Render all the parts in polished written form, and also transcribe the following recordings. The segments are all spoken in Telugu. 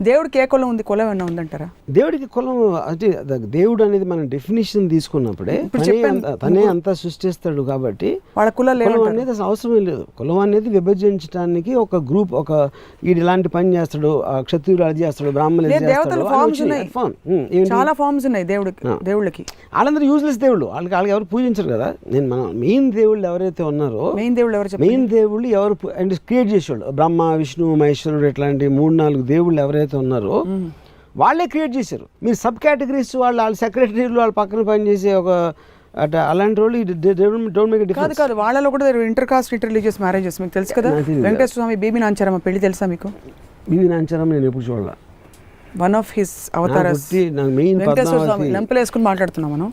దేవుడికి ఏ కులం ఉంది, కులం ఏమన్నా ఉందంటారా? దేవుడికి కులం అంటే దేవుడు అనేది మనం డెఫినేషన్ తీసుకున్నప్పుడే తనే అంతా సృష్టిస్తాడు కాబట్టి వాళ్ళ కులం అనేది అసలు అవసరమే లేదు. కులం అనేది విభజించడానికి ఒక గ్రూప్, ఒక వీడు ఇలాంటి పని చేస్తాడు, క్షత్రియుడు అది చేస్తాడు, బ్రాహ్మణులు చాలా ఫార్మ్స్ ఉన్నాయి దేవుళ్ళకి. వాళ్ళందరూ యూజ్లెస్ దేవుళ్ళు, వాళ్ళకి ఎవరు పూజించరు కదా. మన మెయిన్ దేవుళ్ళు ఎవరైతే ఉన్నారో, మెయిన్ దేవుళ్ళు ఎవరు అంటే క్రియేట్ చేసేవాళ్ళు, బ్రహ్మ విష్ణు మహేశ్వరుడు ఇట్లాంటి 3-4 దేవుళ్ళు ఎవరైతే ఉన్నారో వాళ్ళే క్రియేట్ చేశారు. మీరు సబ్ కేటగిరీస్ వాళ్ళ సెక్రటరీలు వాళ్ళ పక్కన పనిచేసే ఒక అలాంటి వాళ్ళు డోంట్ మేక్ ఎ డిఫరెన్స్. కాదు వాళ్ళలో కూడా inter caste inter religious marriages మీకు తెలుసు కదా. వెంకటేశ్వర స్వామి బీబీ నాంచారమ్మ పెళ్లి తెలుసా మీకు? బీబీ నాంచారమ్మ నేను ఎప్పుడు చూడాల. One of his avatars Venkateswara Swamy. లంపలు వేసుకుని మాట్లాడుతున్నాం మనం,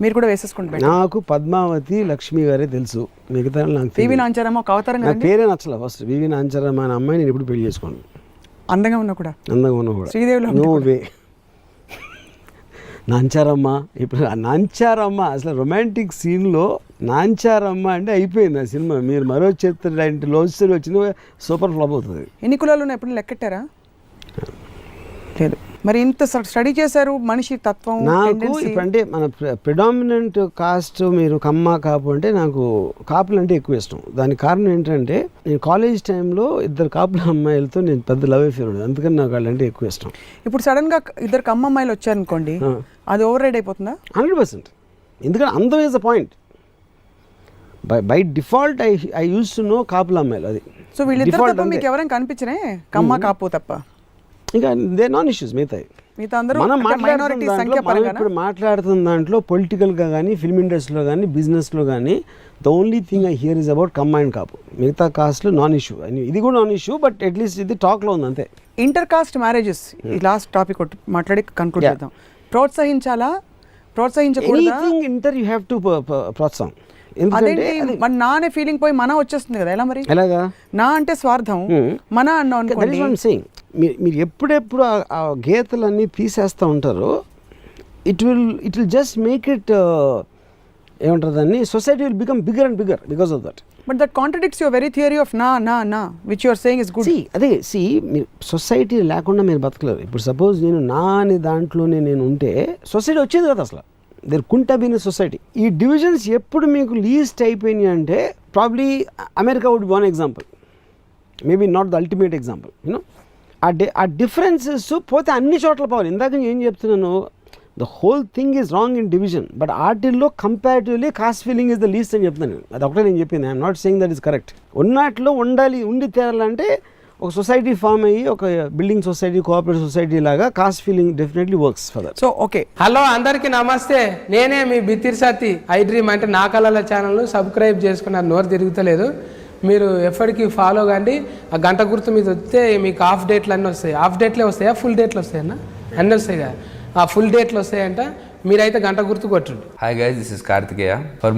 మీరు కూడా వేసేసుకుంటారు. నాకు పద్మావతి లక్ష్మి గారే తెలుసు, మిగతా నాకు బీబీ నాంచారమ్మ ఒక అవతారం. నాకు పేరే నచ్చల. ఫస్ట్ బీబీ నాంచారమ్మ అనే అమ్మాయి నేను ఎప్పుడు పెళ్లి చేసుకోను. అందంగా ఉన్నా కూడా శ్రీదేవిలో నో వే. నాంచారమ్మ ఇప్పుడు నాంచారమ్మ అసలు రొమాంటిక్ సీన్లో నాంచారమ్మ అంటే అయిపోయింది ఆ సినిమా. మీరు మరో చిత్ర లవ్ స్టోరీ వచ్చిన సూపర్ ఫ్లాప్ అవుతుంది. ఎన్ని కులాలు ఉన్నాయి ఎప్పుడు లెక్కెట్టారా? లేదు. మరి ఇంత స్టడీ చేశారు మనిషి తత్వం. నాకు ఇప్పుడు అంటే మన ప్రిడామినెంట్ కాస్ట్ మీరు కమ్మ కాపు అంటే నాకు కాపులు అంటే ఎక్కువ ఇష్టం. దానికి కారణం ఏంటంటే నేను కాలేజ్ టైంలో 2 కాపుల అమ్మాయిలతో నేను పెద్ద లవ్ అఫేర్ ఉండదు, అందుకని నాకు వాళ్ళంటే ఎక్కువ ఇష్టం. ఇప్పుడు సడన్ గా 2 కమ్మ అమ్మాయిలు వచ్చారనుకోండి, అది ఓవర్ రైడ్ అయిపోతుందా? 100%. ఎందుకంటే అందం is the point. By default I use to know కాపుల అమ్మాయిలు. అది సో వీళ్ళిద్దరు తప్ప మీకు ఎవరైనా కనిపించనే కమ్మ కాపు తప్ప? ఇంకా దే నాన్ ఇష్యూస్. మనం ఇప్పుడు మాట్లాడుతున్న దాంట్లో పొలిటికల్గా కానీ ఫిల్మ్ ఇండస్ట్రీలో కానీ బిజినెస్లో కానీ the only thing I hear is about combined Kapu. మిగతా కాస్ట్లో నాన్ ఇష్యూ. ఇది కూడా నాన్ ఇష్యూ, బట్ అట్లీస్ట్ ఇది టాక్లో ఉంది అంతే. ఇంటర్ కాస్ట్ మ్యారేజెస్ ఈ లాస్ట్ టాపిక్ మాట్లాడి కన్క్లూడ్ చేద్దాం. ప్రోత్సహించాలా ప్రోత్సహించకూడదా? ఇంటర్ యూ హ్యావ్ టు ప్రోత్సాహం. అదేంటి మన నా అనే ఫీలింగ్ పోయి మన వచ్చేస్తుంది కదా, ఎలా మరి? ఎలాగా? నా అంటే స్వార్థం, మన అన్నా అనుకోండి. మీరు ఎప్పుడెప్పుడు ఆ గీతలన్నీ తీసేస్తూ ఉంటారో it will just make it ఏమంటారు దాన్ని, society will become bigger and bigger because of that. But that contradicts your very theory of నా which your saying is good. అదే మీరు సొసైటీ లేకుండా మీరు బతకలేరు. ఇప్పుడు సపోజ్ నేను నా అనే దాంట్లోనే నేను ఉంటే సొసైటీ వచ్చేది కదా అసలు. There couldn't have been a society. ఈ డివిజన్స్ ఎప్పుడు మీకు లీస్ట్ అయిపోయినాయి అంటే probably America would be one example, maybe not the ultimate example. You know ఆ డిఫరెన్సెస్ పోతే అన్ని చోట్ల పోవాలి. ఇందాక నేను ఏం చెప్తున్నాను, the whole thing is wrong in division, but ఆర్టిల్లో comparatively caste feeling is the least అని చెప్తున్నాను. అది ఒకటే నేను చెప్పింది. I'm not saying that is correct. ఉన్నట్లో ఉండి తేరాలంటే ఒక సొసైటీ ఫామ్ అయ్యి ఒక బిల్డింగ్ సొసైటీ, కోఆపరేటివ్ సొసైటీ లాగా caste feeling definitely works for that. So okay. Hello అందరికీ నమస్తే, నేనే మీ బిత్తిరి సత్తి. ఐ డ్రీమ్ అంటే నా కళల ఛానల్ను సబ్స్క్రైబ్ చేసుకున్నారు, నోరు తిరుగుతలేదు. మీరు ఎప్పటికీ ఫాలో కండి. ఆ గంట గుర్తు మీద వస్తే మీకు హాఫ్ డేట్లు అన్నీ వస్తాయి. హాఫ్ డేట్లే వస్తాయా, ఫుల్ డేట్లు వస్తాయన్నా? అన్నీ వస్తాయి కదా, ఆ ఫుల్ డేట్లు వస్తాయంట. మీరైతే గంట గుర్తు కొట్టండి. Hi guys, this is Karthikeya. For